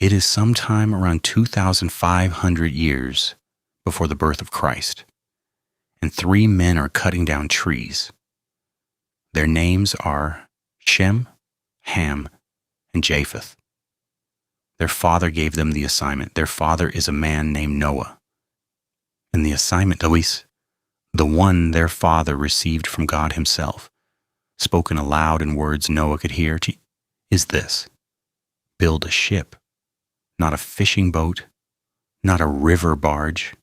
It is sometime around 2,500 years before the birth of Christ, and 3 men are cutting down trees. Their names are Shem, Ham, and Japheth. Their father gave them the assignment. Their father is a man named Noah. And the assignment, Luis, the one their father received from God himself, spoken aloud in words Noah could hear, is this: build a ship, not a fishing boat, not a river barge,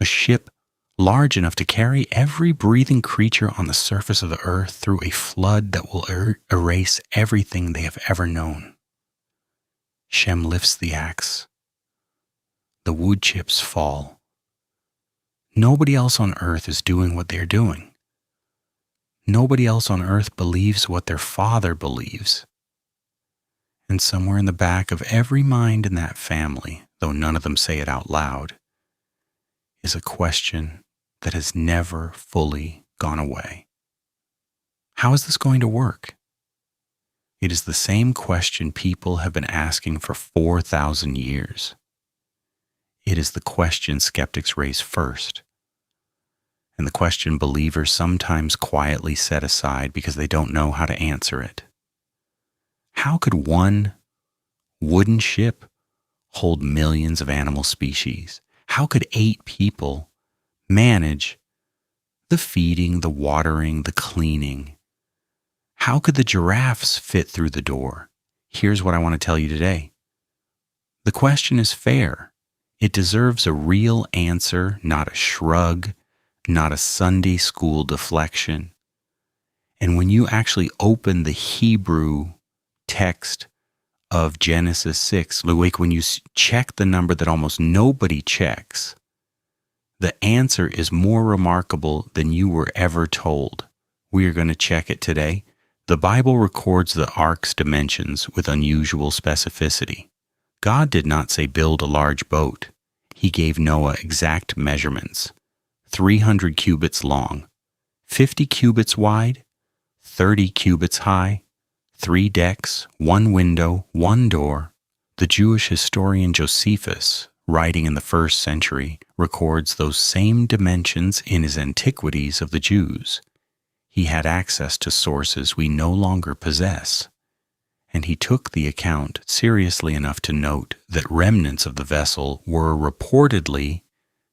a ship large enough to carry every breathing creature on the surface of the earth through a flood that will erase everything they have ever known. Shem lifts the axe. The wood chips fall. Nobody else on earth is doing what they're doing. Nobody else on earth believes what their father believes. And somewhere in the back of every mind in that family, though none of them say it out loud, is a question that has never fully gone away. How is this going to work? It is the same question people have been asking for 4,000 years. It is the question skeptics raise first, and the question believers sometimes quietly set aside because they don't know how to answer it. How could one wooden ship hold millions of animal species? How could 8 people manage the feeding, the watering, the cleaning? How could the giraffes fit through the door? Here's what I want to tell you today. The question is fair. It deserves a real answer, not a shrug, not a Sunday school deflection. And when you actually open the Hebrew text of Genesis 6, like when you check the number that almost nobody checks, the answer is more remarkable than you were ever told. We are going to check it today. The Bible records the ark's dimensions with unusual specificity. God did not say build a large boat. He gave Noah exact measurements: 300 cubits long, 50 cubits wide, 30 cubits high, 3 decks, 1 window, 1 door. The Jewish historian Josephus, writing in the 1st century, records those same dimensions in his Antiquities of the Jews. He had access to sources we no longer possess, and he took the account seriously enough to note that remnants of the vessel were reportedly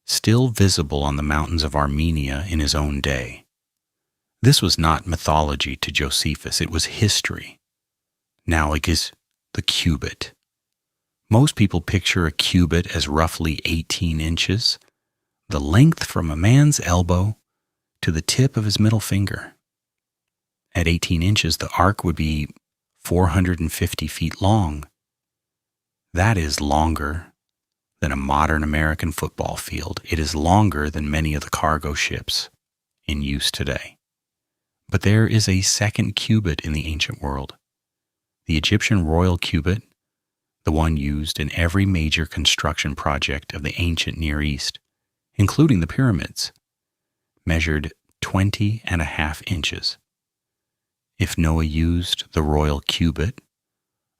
still visible on the mountains of Armenia in his own day. This was not mythology to Josephus, it was history. Now, like is the cubit. Most people picture a cubit as roughly 18 inches, the length from a man's elbow to the tip of his middle finger. At 18 inches, the ark would be 450 feet long. That is longer than a modern American football field. It is longer than many of the cargo ships in use today. But there is a second cubit in the ancient world. The Egyptian royal cubit, the one used in every major construction project of the ancient Near East, including the pyramids, measured 20.5 inches. If Noah used the royal cubit,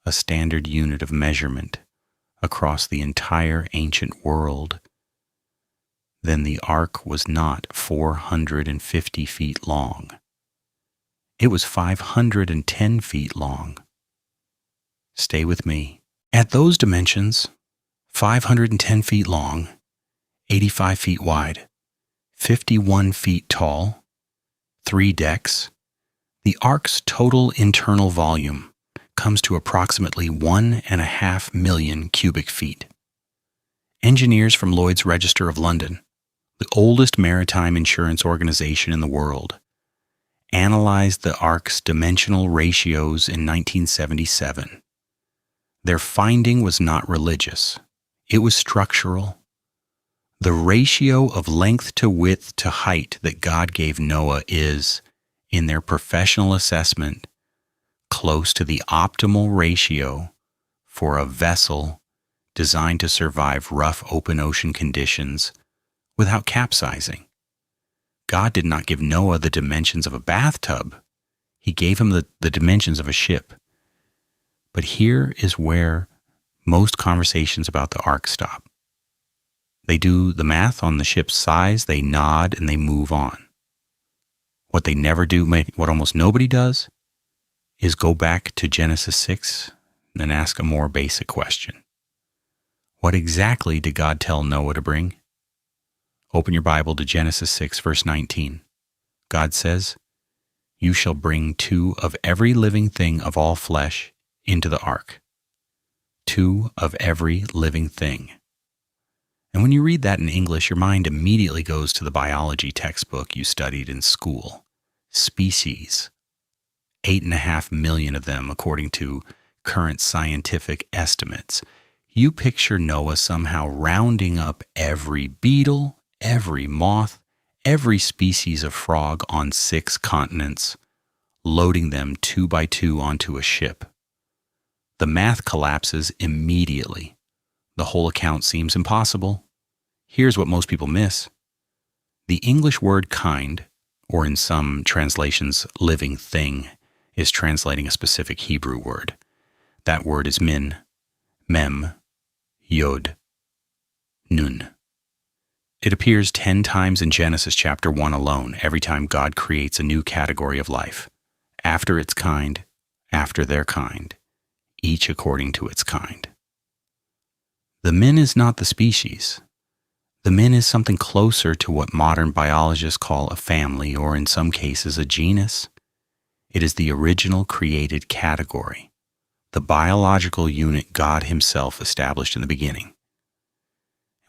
a standard unit of measurement across the entire ancient world, then the ark was not 450 feet long. It was 510 feet long. Stay with me. At those dimensions, 510 feet long, 85 feet wide, 51 feet tall, 3 decks, the ark's total internal volume comes to approximately 1.5 million cubic feet. Engineers from Lloyd's Register of London, the oldest maritime insurance organization in the world, analyzed the ark's dimensional ratios in 1977. Their finding was not religious. It was structural. The ratio of length to width to height that God gave Noah is, in their professional assessment, close to the optimal ratio for a vessel designed to survive rough open ocean conditions without capsizing. God did not give Noah the dimensions of a bathtub. He gave him the dimensions of a ship. But here is where most conversations about the ark stop. They do the math on the ship's size, they nod, and they move on. What they never do, what almost nobody does, is go back to Genesis 6 and ask a more basic question. What exactly did God tell Noah to bring? Open your Bible to Genesis 6, verse 19. God says, "You shall bring 2 of every living thing of all flesh into the ark." 2 of every living thing. And when you read that in English, your mind immediately goes to the biology textbook you studied in school. Species. 8.5 million of them, according to current scientific estimates. You picture Noah somehow rounding up every beetle, every moth, every species of frog on 6 continents, loading them 2 by 2 onto a ship. The math collapses immediately. The whole account seems impossible. Here's what most people miss. The English word kind, or in some translations, living thing, is translating a specific Hebrew word. That word is min, mem, yod, nun. It appears 10 times in Genesis chapter 1 alone, every time God creates a new category of life. After its kind, after their kind, each according to its kind. The min is not the species. The min is something closer to what modern biologists call a family, or in some cases a genus. It is the original created category, the biological unit God Himself established in the beginning.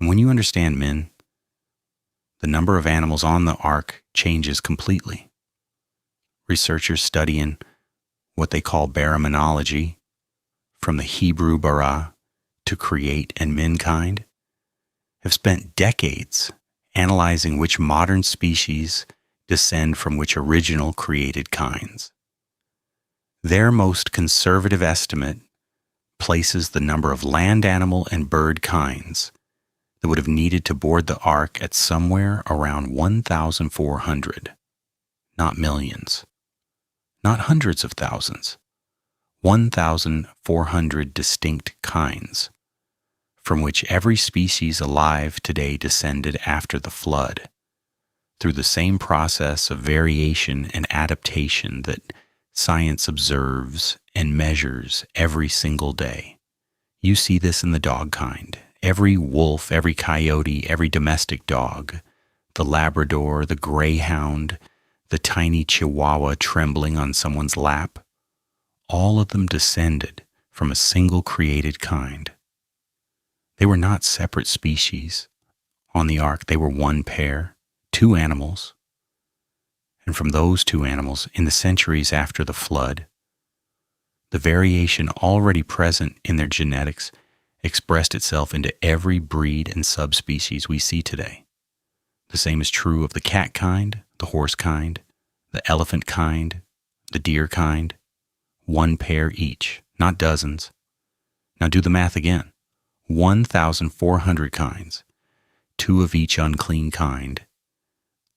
And when you understand min, the number of animals on the ark changes completely. Researchers studying what they call baraminology, from the Hebrew bara, to create, and minkind, have spent decades analyzing which modern species descend from which original created kinds. Their most conservative estimate places the number of land animal and bird kinds that would have needed to board the ark at somewhere around 1,400. Not millions, not hundreds of thousands. 1,400 distinct kinds, from which every species alive today descended after the flood, through the same process of variation and adaptation that science observes and measures every single day. You see this in the dog kind. Every wolf, every coyote, every domestic dog, the Labrador, the Greyhound, the tiny Chihuahua trembling on someone's lap, all of them descended from a single created kind. They were not separate species. On the ark, they were one pair, 2 animals. And from those 2 animals, in the centuries after the flood, the variation already present in their genetics expressed itself into every breed and subspecies we see today. The same is true of the cat kind, the horse kind, the elephant kind, the deer kind. 1 pair each, not dozens. Now do the math again. 1,400 kinds, 2 of each unclean kind,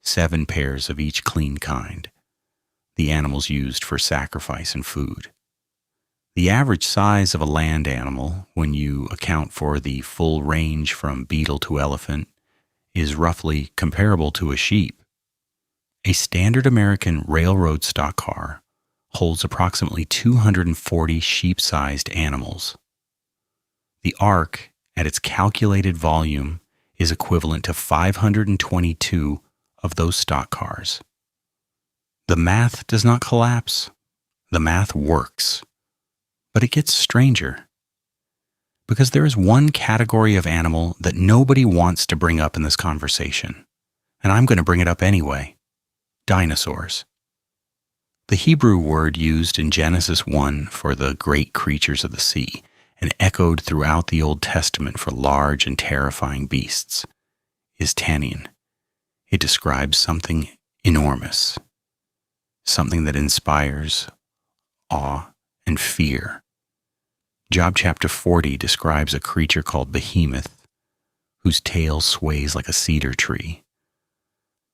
7 pairs of each clean kind, the animals used for sacrifice and food. The average size of a land animal, when you account for the full range from beetle to elephant, is roughly comparable to a sheep. A standard American railroad stock car holds approximately 240 sheep-sized animals. The ark, at its calculated volume, is equivalent to 522 of those stock cars. The math does not collapse. The math works. But it gets stranger. Because there is one category of animal that nobody wants to bring up in this conversation, and I'm going to bring it up anyway. Dinosaurs. The Hebrew word used in Genesis 1 for the great creatures of the sea and echoed throughout the Old Testament for large and terrifying beasts is tannin. It describes something enormous, something that inspires awe and fear. Job chapter 40 describes a creature called Behemoth, whose tail sways like a cedar tree.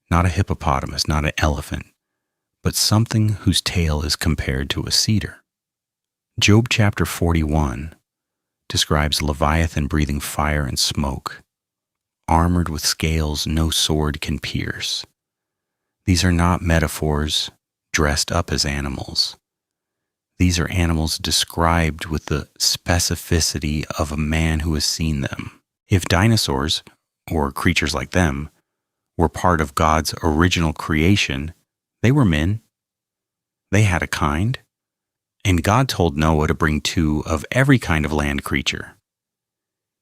Not a hippopotamus, not an elephant, but something whose tail is compared to a cedar. Job chapter 41 describes Leviathan breathing fire and smoke, armored with scales no sword can pierce. These are not metaphors dressed up as animals. These are animals described with the specificity of a man who has seen them. If dinosaurs, or creatures like them, were part of God's original creation, they were men. They had a kind. And God told Noah to bring 2 of every kind of land creature.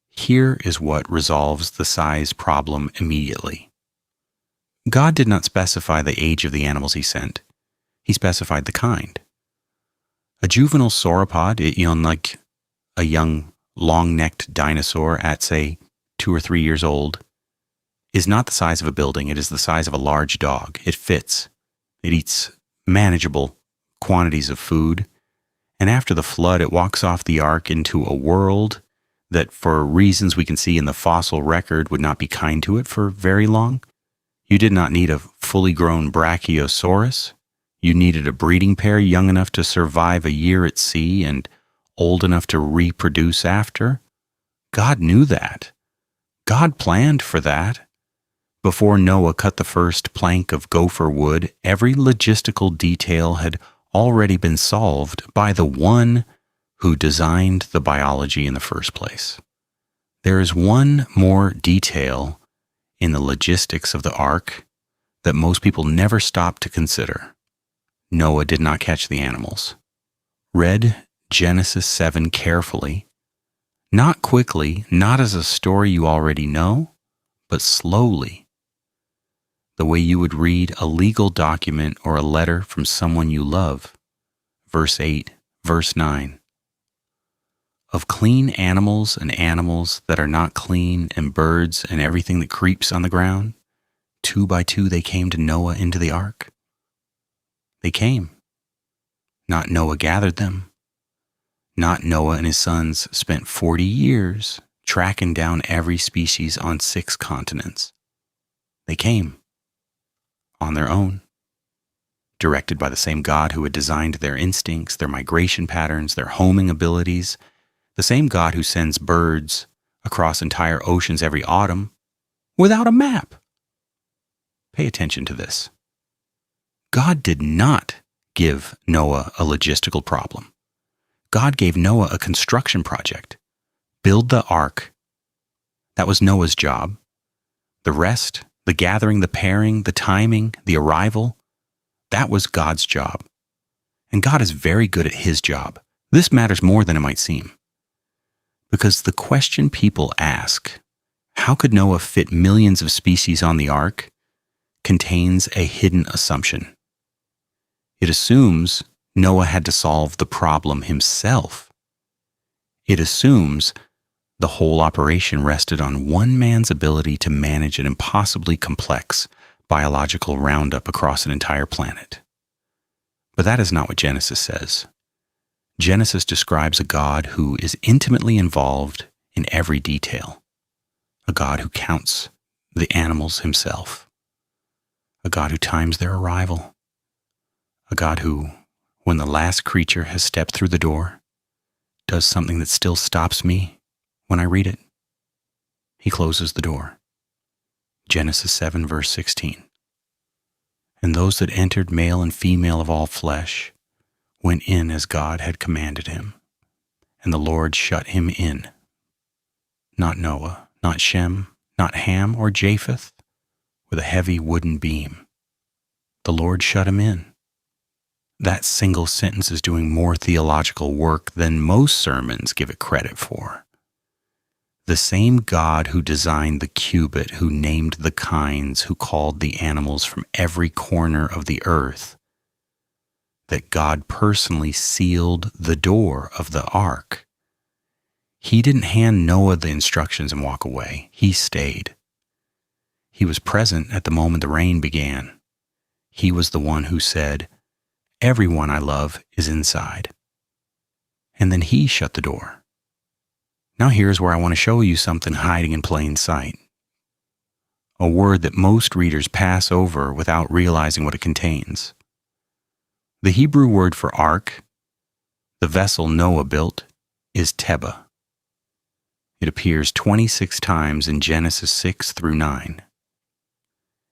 Here is what resolves the size problem immediately. God did not specify the age of the animals he sent. He specified the kind. A juvenile sauropod, like a young, long-necked dinosaur at, say, 2 or 3 years old, is not the size of a building. It is the size of a large dog. It fits. It eats manageable quantities of food. And after the flood, it walks off the ark into a world that, for reasons we can see in the fossil record, would not be kind to it for very long. You did not need a fully grown brachiosaurus. You needed a breeding pair young enough to survive a year at sea and old enough to reproduce after. God knew that. God planned for that. Before Noah cut the first plank of gopher wood, every logistical detail had already been solved by the one who designed the biology in the first place. There is one more detail in the logistics of the ark that most people never stop to consider. Noah did not catch the animals. Read Genesis 7 carefully, not quickly, not as a story you already know, but slowly, the way you would read a legal document or a letter from someone you love. Verse 8, verse 9. Of clean animals and animals that are not clean, and birds and everything that creeps on the ground, 2 by 2 they came to Noah into the ark. They came. Not Noah gathered them. Not Noah and his sons spent 40 years tracking down every species on 6 continents. They came on their own, directed by the same God who had designed their instincts, their migration patterns, their homing abilities, the same God who sends birds across entire oceans every autumn without a map. Pay attention to this. God did not give Noah a logistical problem. God gave Noah a construction project. Build the ark. That was Noah's job. The rest, the gathering, the pairing, the timing, the arrival, that was God's job. And God is very good at his job. This matters more than it might seem. Because the question people ask, how could Noah fit millions of species on the ark, contains a hidden assumption. It assumes Noah had to solve the problem himself. It assumes the whole operation rested on one man's ability to manage an impossibly complex biological roundup across an entire planet. But that is not what Genesis says. Genesis describes a God who is intimately involved in every detail, a God who counts the animals himself, a God who times their arrival, a God who, when the last creature has stepped through the door, does something that still stops me when I read it. He closes the door. Genesis 7, verse 16. And those that entered, male and female of all flesh, went in as God had commanded him. And the Lord shut him in. Not Noah, not Shem, not Ham or Japheth, with a heavy wooden beam. The Lord shut him in. That single sentence is doing more theological work than most sermons give it credit for. The same God who designed the cubit, who named the kinds, who called the animals from every corner of the earth, that God personally sealed the door of the ark. He didn't hand Noah the instructions and walk away. He stayed. He was present at the moment the rain began. He was the one who said, "Everyone I love is inside." And then he shut the door. Now here's where I want to show you something hiding in plain sight. A word that most readers pass over without realizing what it contains. The Hebrew word for ark, the vessel Noah built, is teba. It appears 26 times in Genesis 6 through 9.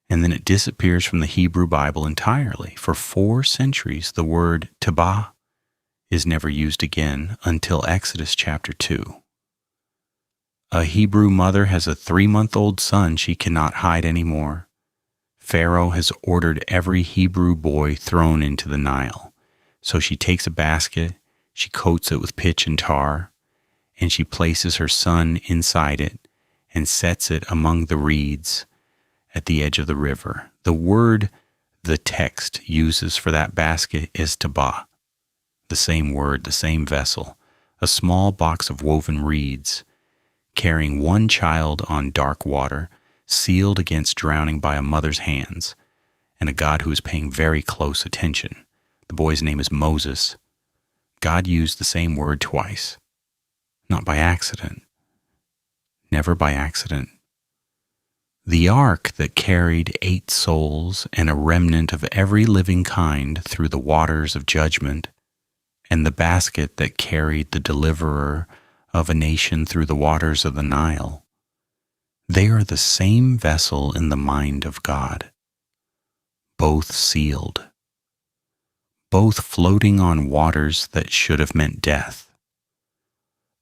And then it disappears from the Hebrew Bible entirely. For 4 centuries, the word tabah is never used again until Exodus chapter 2. A Hebrew mother has a 3-month-old son she cannot hide anymore. Pharaoh has ordered every Hebrew boy thrown into the Nile. So she takes a basket, she coats it with pitch and tar, and she places her son inside it and sets it among the reeds at the edge of the river. The word the text uses for that basket is tabah, the same word, the same vessel, a small box of woven reeds, carrying one child on dark water, sealed against drowning by a mother's hands, and a God who is paying very close attention. The boy's name is Moses. God used the same word twice. Not by accident. Never by accident. The ark that carried 8 souls and a remnant of every living kind through the waters of judgment, and the basket that carried the deliverer of a nation through the waters of the Nile, they are the same vessel in the mind of God, both sealed, both floating on waters that should have meant death,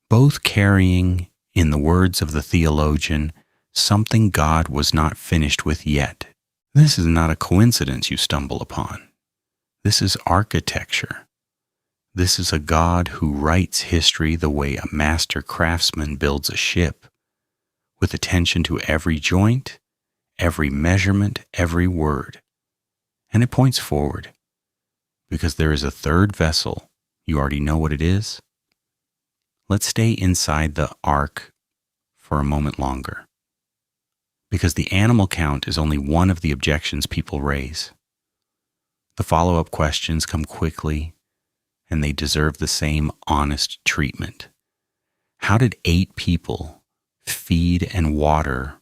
both carrying, in the words of the theologian, something God was not finished with yet. This is not a coincidence you stumble upon. This is architecture. This is a God who writes history the way a master craftsman builds a ship, with attention to every joint, every measurement, every word. And it points forward, because there is a third vessel. You already know what it is. Let's stay inside the ark for a moment longer, because the animal count is only one of the objections people raise. The follow-up questions come quickly, and they deserve the same honest treatment. How did 8 people feed and water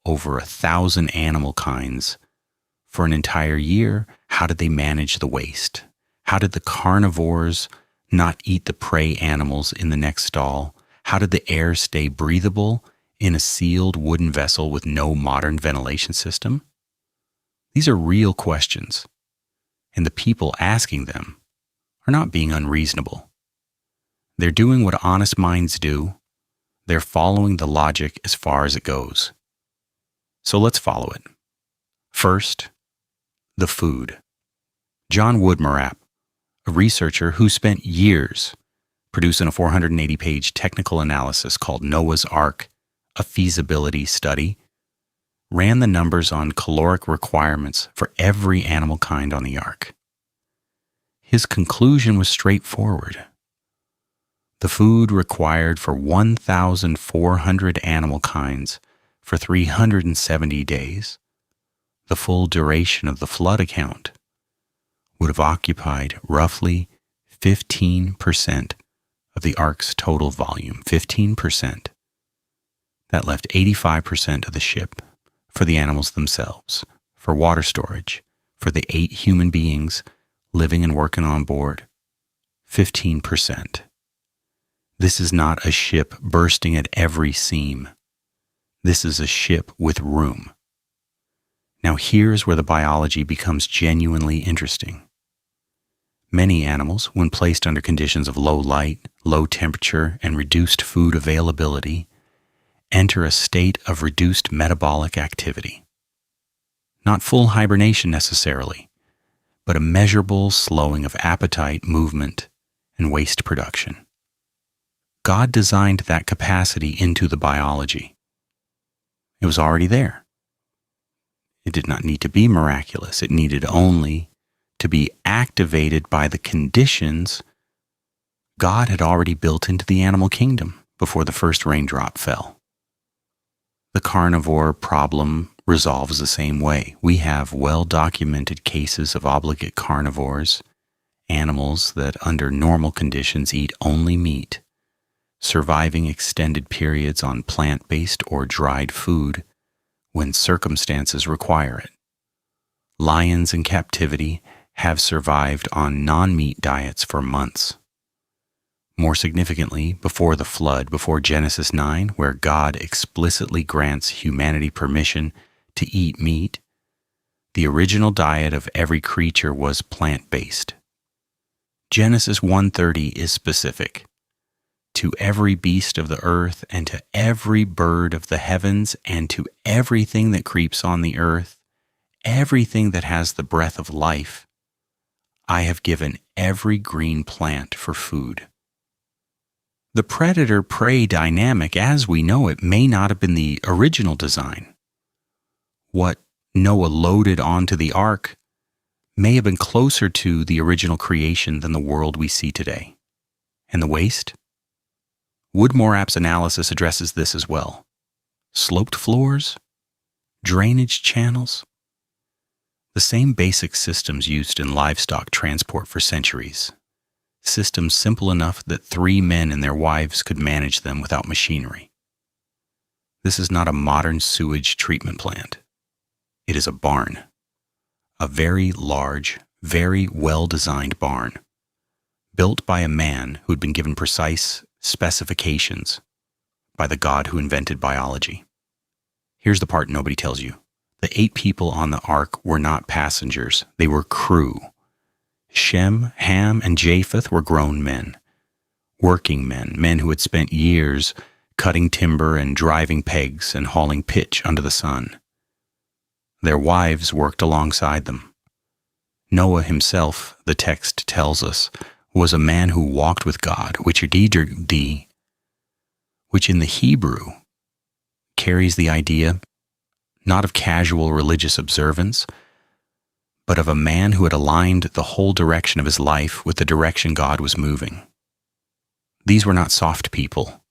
over 1,000 animal kinds for an entire year? How did they manage the waste? How did the carnivores not eat the prey animals in the next stall? How did the air stay breathable in a sealed wooden vessel with no modern ventilation system? These are real questions, and the people asking them are not being unreasonable. They're doing what honest minds do. They're following the logic as far as it goes. So let's follow it. First, the food. John Woodmarap, a researcher who spent years producing a 480-page technical analysis called Noah's Ark, a feasibility study, ran the numbers on caloric requirements for every animal kind on the ark. His conclusion was straightforward. The food required for 1,400 animal kinds for 370 days, the full duration of the flood account, would have occupied roughly 15% of the ark's total volume. 15%. That left 85% of the ship for the animals themselves, for water storage, for the 8 human beings living and working on board. 15%. This is not a ship bursting at every seam. This is a ship with room. Now here's where the biology becomes genuinely interesting. Many animals, when placed under conditions of low light, low temperature, and reduced food availability, enter a state of reduced metabolic activity. Not full hibernation necessarily, but a measurable slowing of appetite, movement, and waste production. God designed that capacity into the biology. It was already there. It did not need to be miraculous. It needed only to be activated by the conditions God had already built into the animal kingdom before the first raindrop fell. The carnivore problem resolves the same way. We have well-documented cases of obligate carnivores, animals that under normal conditions eat only meat, surviving extended periods on plant-based or dried food when circumstances require it. Lions in captivity have survived on non-meat diets for months. More significantly, before the flood, before Genesis 9, where God explicitly grants humanity permission to eat meat, the original diet of every creature was plant-based. Genesis 1:30 is specific. To every beast of the earth, and to every bird of the heavens, and to everything that creeps on the earth, everything that has the breath of life, I have given every green plant for food. The predator-prey dynamic, as we know it, may not have been the original design. What Noah loaded onto the ark may have been closer to the original creation than the world we see today. And the waste? Woodmore-App's analysis addresses this as well. Sloped floors? Drainage channels? The same basic systems used in livestock transport for centuries. Systems simple enough that 3 men and their wives could manage them without machinery. This is not a modern sewage treatment plant. It is a barn. A very large, very well-designed barn, built by a man who had been given precise specifications by the God who invented biology. Here's the part nobody tells you. The 8 people on the ark were not passengers. They were crew. Shem, Ham, and Japheth were grown men, working men, men who had spent years cutting timber and driving pegs and hauling pitch under the sun. Their wives worked alongside them. Noah himself, the text tells us, was a man who walked with God, which in the Hebrew carries the idea not of casual religious observance, but of a man who had aligned the whole direction of his life with the direction God was moving. These were not soft people.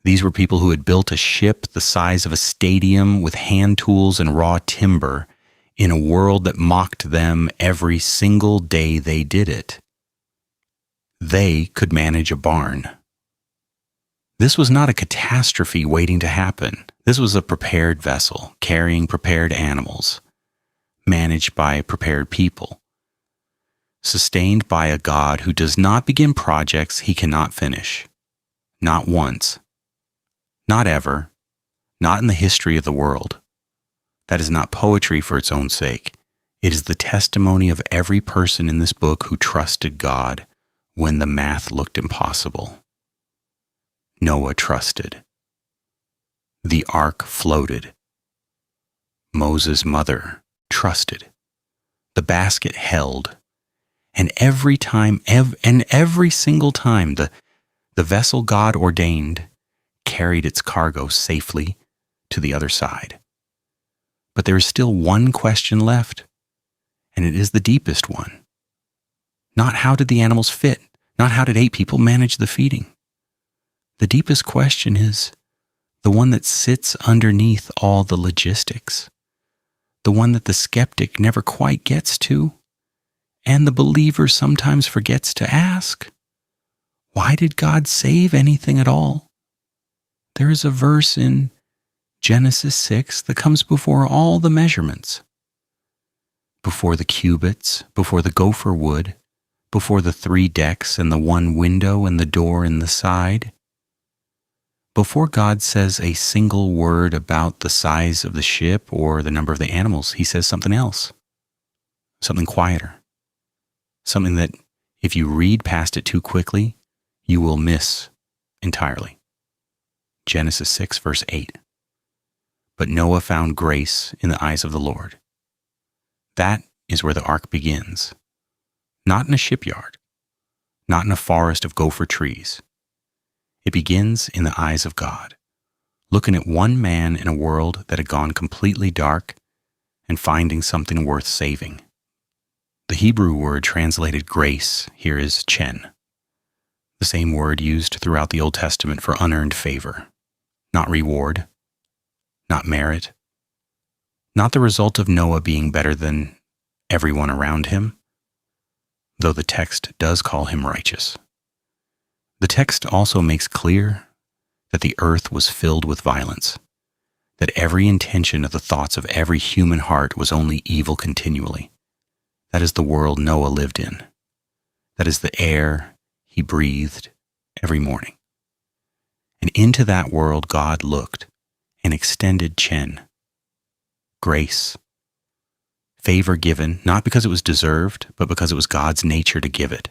These were people who had built a ship the size of a stadium with hand tools and raw timber in a world that mocked them every single day they did it. They could manage a barn. This was not a catastrophe waiting to happen. This was a prepared vessel carrying prepared animals, managed by prepared people, sustained by a God who does not begin projects he cannot finish. Not once. Not ever. Not in the history of the world. That is not poetry for its own sake. It is the testimony of every person in this book who trusted God when the math looked impossible. Noah trusted. The ark floated. Moses' mother trusted. The basket held. And every single time, the vessel God ordained carried its cargo safely to the other side. But there is still one question left, and it is the deepest one. Not how did the animals fit, not how did 8 people manage the feeding. The deepest question is the one that sits underneath all the logistics, the one that the skeptic never quite gets to, and the believer sometimes forgets to ask. Why did God save anything at all? There is a verse in Genesis 6 that comes before all the measurements, before the cubits, before the gopher wood, before the 3 decks and the 1 window and the door in the side. Before God says a single word about the size of the ship or the number of the animals, he says something else, something quieter, something that if you read past it too quickly, you will miss entirely. Genesis 6, verse 8. But Noah found grace in the eyes of the Lord. That is where the ark begins. Not in a shipyard, not in a forest of gopher trees. It begins in the eyes of God, looking at one man in a world that had gone completely dark and finding something worth saving. The Hebrew word translated grace here is chen, the same word used throughout the Old Testament for unearned favor, not reward, not merit, not the result of Noah being better than everyone around him, though the text does call him righteous. The text also makes clear that the earth was filled with violence, that every intention of the thoughts of every human heart was only evil continually. That is the world Noah lived in. That is the air he breathed every morning. And into that world God looked and extended chin, grace, favor given, not because it was deserved, but because it was God's nature to give it.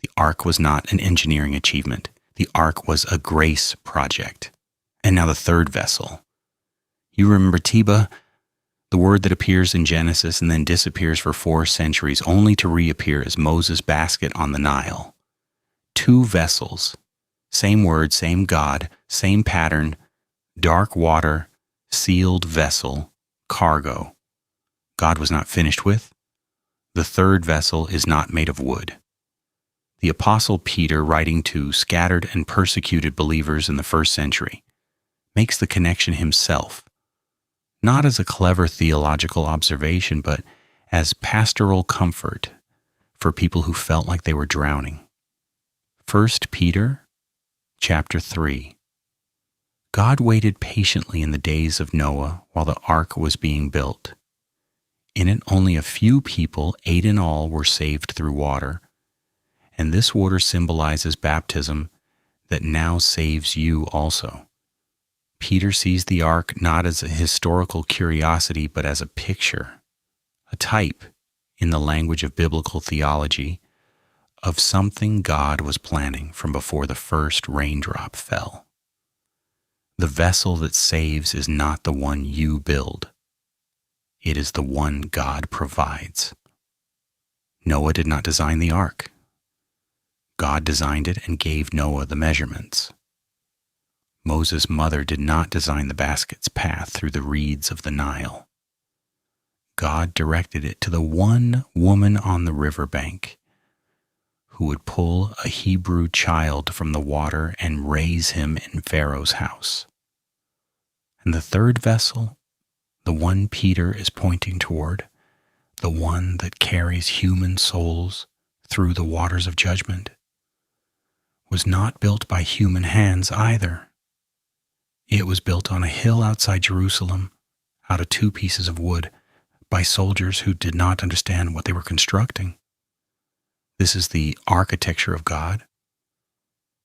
The ark was not an engineering achievement. The ark was a grace project. And now the third vessel. You remember Teba, the word that appears in Genesis and then disappears for 4 centuries, only to reappear as Moses' basket on the Nile. 2 vessels, same word, same God, same pattern, dark water, sealed vessel, cargo. God was not finished with. The third vessel is not made of wood. The Apostle Peter, writing to scattered and persecuted believers in the first century, makes the connection himself, not as a clever theological observation, but as pastoral comfort for people who felt like they were drowning. 1 Peter chapter 3. God waited patiently in the days of Noah while the ark was being built. In it, only a few people, 8 in all, were saved through water, and this water symbolizes baptism that now saves you also. Peter sees the ark not as a historical curiosity, but as a picture, a type, in the language of biblical theology, of something God was planning from before the first raindrop fell. The vessel that saves is not the one you build. It is the one God provides. Noah did not design the ark. God designed it and gave Noah the measurements. Moses' mother did not design the basket's path through the reeds of the Nile. God directed it to the one woman on the riverbank who would pull a Hebrew child from the water and raise him in Pharaoh's house. And the third vessel, the one Peter is pointing toward, the one that carries human souls through the waters of judgment, was not built by human hands either. It was built on a hill outside Jerusalem, out of 2 pieces of wood, by soldiers who did not understand what they were constructing. This is the architecture of God.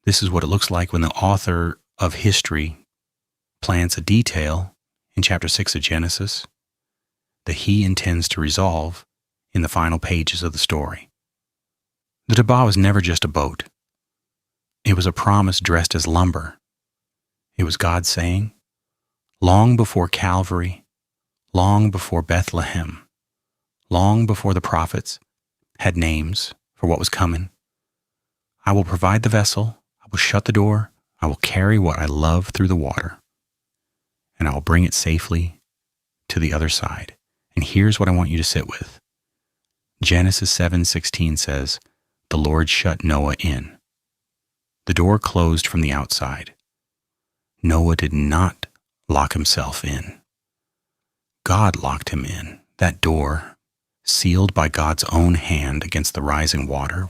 This is what it looks like when the author of history plants a detail in chapter 6 of Genesis that he intends to resolve in the final pages of the story. The Debah was never just a boat. It was a promise dressed as lumber. It was God saying, long before Calvary, long before Bethlehem, long before the prophets had names for what was coming, I will provide the vessel, I will shut the door, I will carry what I love through the water, and I will bring it safely to the other side. And here's what I want you to sit with. Genesis 7:16 says, the Lord shut Noah in. The door closed from the outside. Noah did not lock himself in. God locked him in. That door, sealed by God's own hand against the rising water,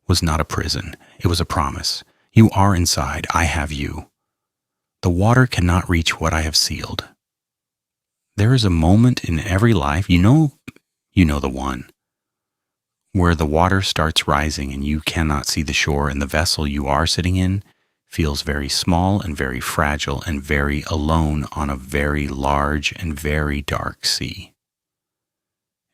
was not a prison. It was a promise. You are inside. I have you. The water cannot reach what I have sealed. There is a moment in every life, you know the one, where the water starts rising and you cannot see the shore, and the vessel you are sitting in feels very small and very fragile and very alone on a very large and very dark sea.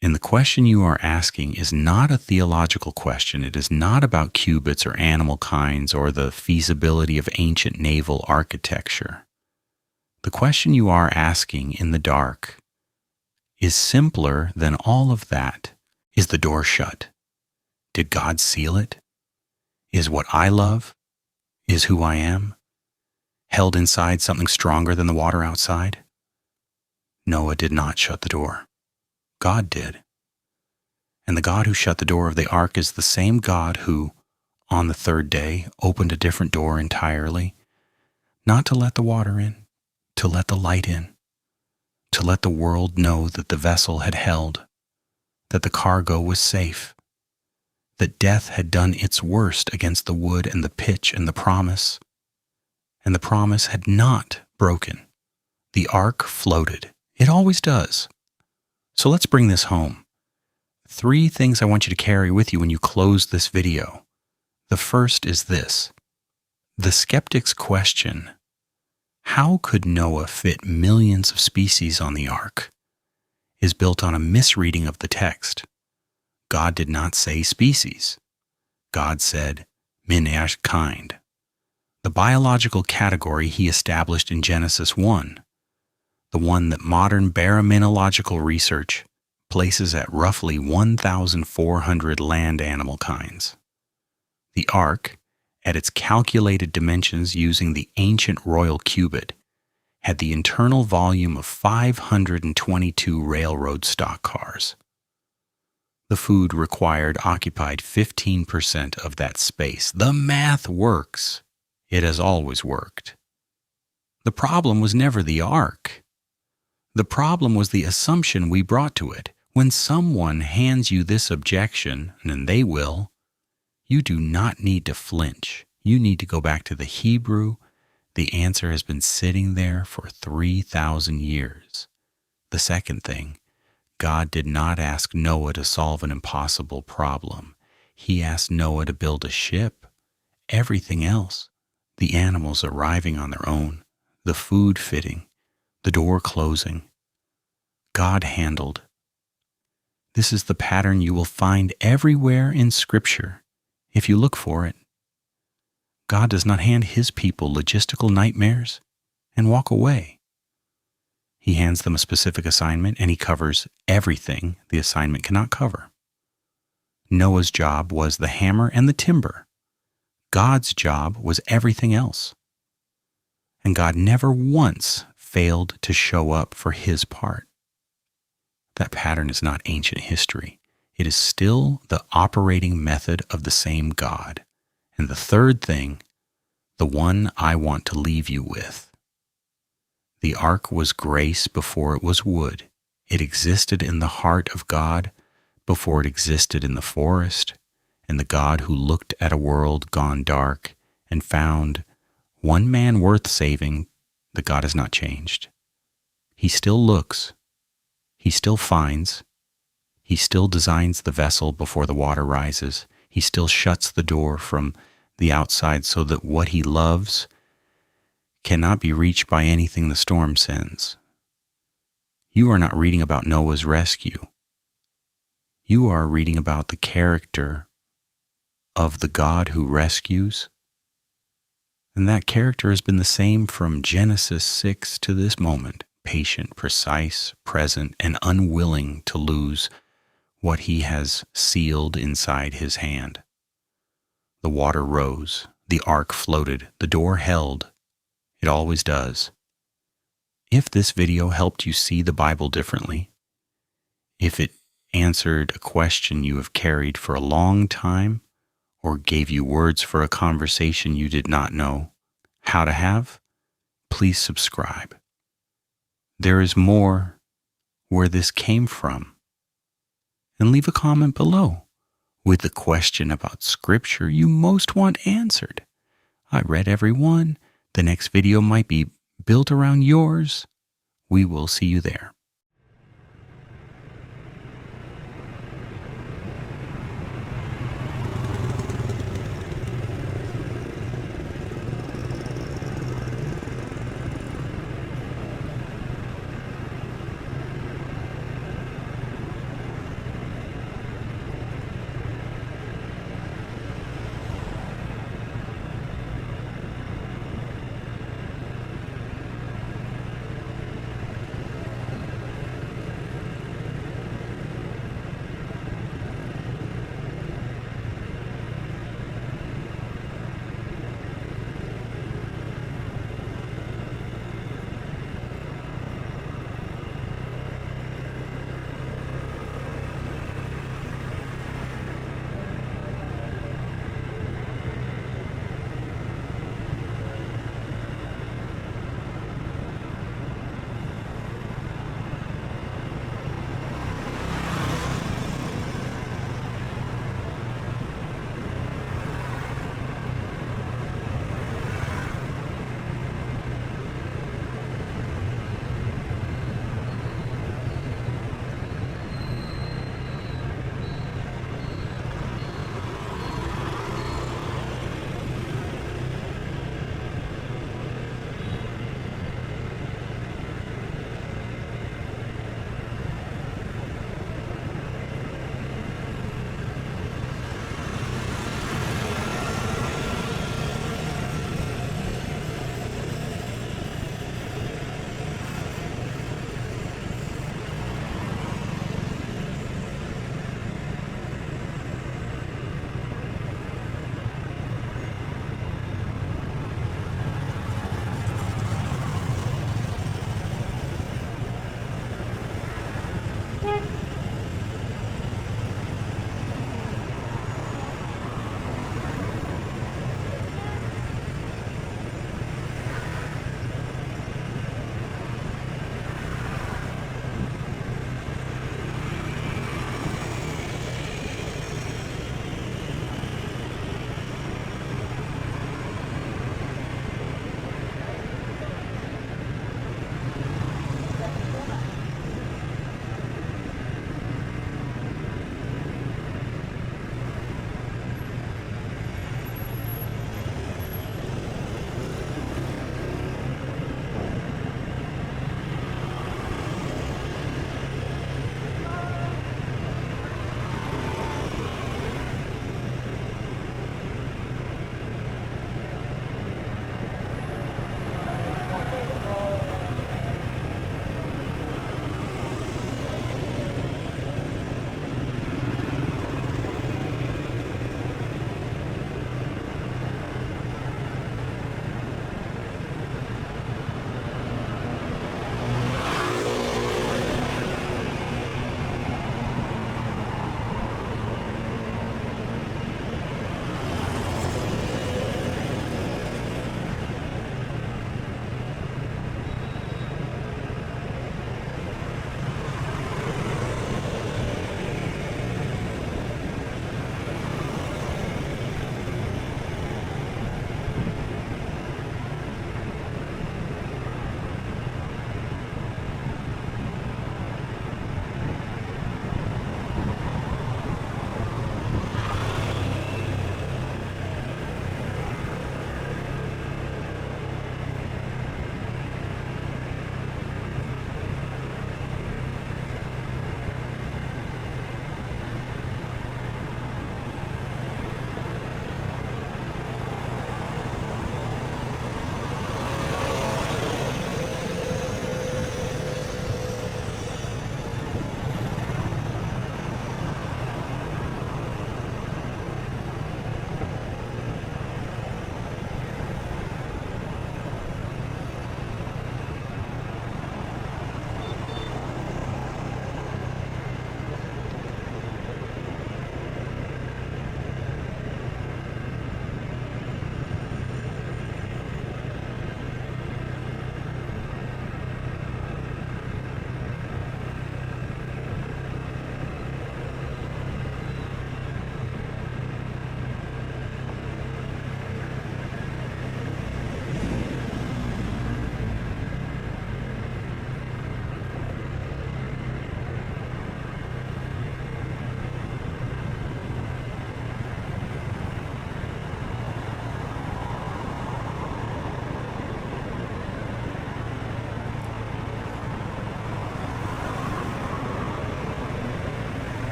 And the question you are asking is not a theological question. It is not about cubits or animal kinds or the feasibility of ancient naval architecture. The question you are asking in the dark is simpler than all of that. Is the door shut? Did God seal it? Is what I love, is who I am, held inside something stronger than the water outside? Noah did not shut the door. God did. And the God who shut the door of the ark is the same God who, on the 3rd day, opened a different door entirely, not to let the water in, to let the light in, to let the world know that the vessel had held, that the cargo was safe, that death had done its worst against the wood and the pitch and the promise had not broken. The ark floated. It always does. So let's bring this home. 3 things I want you to carry with you when you close this video. The first is this. The skeptic's question, how could Noah fit millions of species on the ark, is built on a misreading of the text. God did not say species. God said kind, the biological category he established in Genesis 1, the one that modern baraminological research places at roughly 1,400 land animal kinds. The ark, at its calculated dimensions using the ancient royal cubit, had the internal volume of 522 railroad stock cars. The food required occupied 15% of that space. The math works. It has always worked. The problem was never the ark. The problem was the assumption we brought to it. When someone hands you this objection, and they will, you do not need to flinch. You need to go back to the Hebrew. The answer has been sitting there for 3,000 years. The second thing, God did not ask Noah to solve an impossible problem. He asked Noah to build a ship. Everything else, the animals arriving on their own, the food fitting, the door closing, God handled. This is the pattern you will find everywhere in Scripture, if you look for it. God does not hand His people logistical nightmares and walk away. He hands them a specific assignment and He covers everything the assignment cannot cover. Noah's job was the hammer and the timber. God's job was everything else. And God never once failed to show up for His part. That pattern is not ancient history. It is still the operating method of the same God. And the third thing, the one I want to leave you with. The ark was grace before it was wood. It existed in the heart of God before it existed in the forest, and the God who looked at a world gone dark and found one man worth saving, the God has not changed. He still looks. He still finds. He still designs the vessel before the water rises. He still shuts the door from the outside so that what He loves cannot be reached by anything the storm sends. You are not reading about Noah's rescue. You are reading about the character of the God who rescues. And that character has been the same from Genesis 6 to this moment, patient, precise, present, and unwilling to lose what He has sealed inside His hand. The water rose, the ark floated, the door held. It always does. If this video helped you see the Bible differently, if it answered a question you have carried for a long time, or gave you words for a conversation you did not know how to have, please subscribe. There is more where this came from. And leave a comment below with the question about Scripture you most want answered. I read every one. The next video might be built around yours. We will see you there.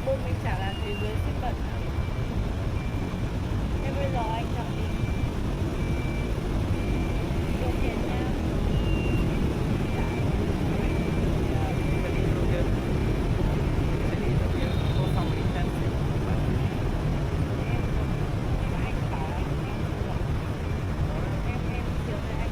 album mình trả là thế giới sinh vật à? Thế bây giờ anh chọn đi. Điều khiển nha. Em bảo anh em được. Em chiều nay anh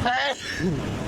Hey!